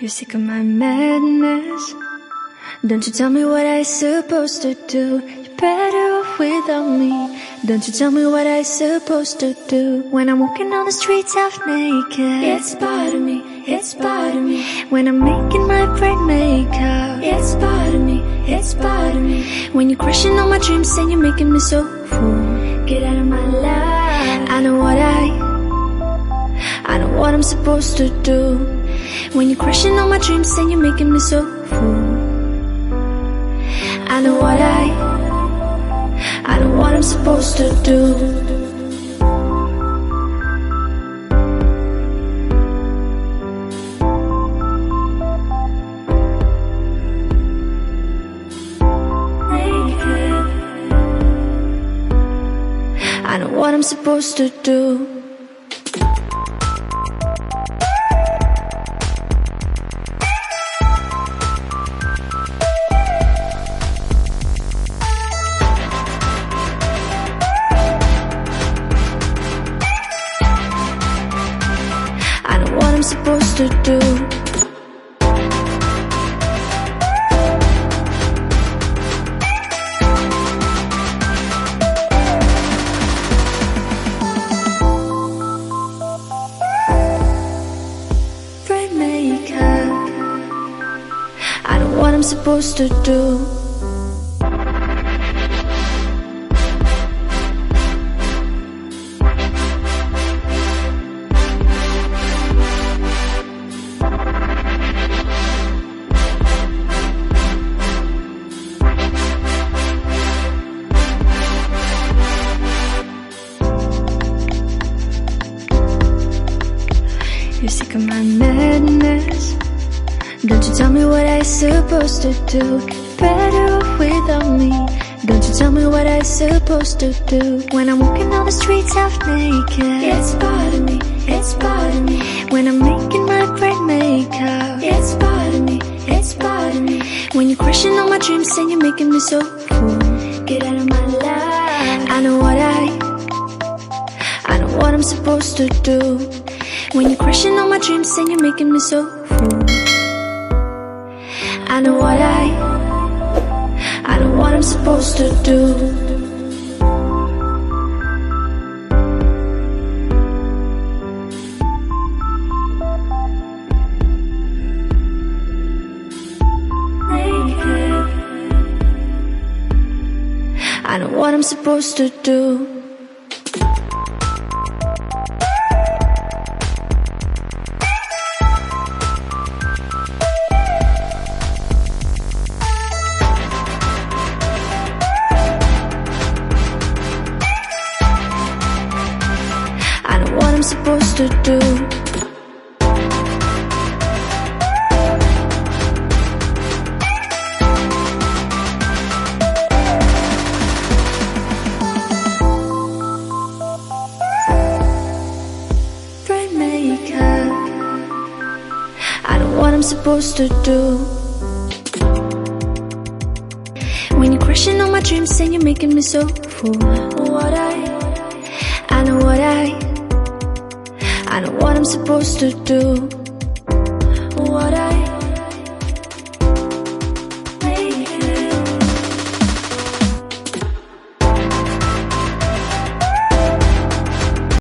You're sick of my madness. Don't you tell me what I'm supposed to do. You're better off without me. Don't you tell me what I'm supposed to do. When I'm walking on the streets half naked, it's part of me, it's part of me. When I'm making my brain makeup, it's part of me, it's part of me. When you're crushing all my dreams and you're making me so full, get out of my life. I know what I'm supposed to do. When you're crushing all my dreams and you're making me so full, I know what I'm supposed to do. I know what I'm supposed to do. I know what I'm supposed to do. Brain makeup. I know what I'm supposed to do. You're sick of my madness. Don't you tell me what I'm supposed to do. You're better off without me. Don't you tell me what I'm supposed to do. When I'm walking on the streets half naked, it's part of me, it's part of me. When I'm making my brain makeup, it's part of me, it's part of me. When you're crushing all my dreams and you're making me so full, get out of my life. I know what I'm supposed to do. When you're crushing all my dreams and you're making me so full, I know what I'm supposed to do. I know what I'm supposed to do. I know what I'm supposed to do. Brain makeup. I know what I'm supposed to do. When you're crushing all my dreams and you're making me so full, I know what I'm supposed to do.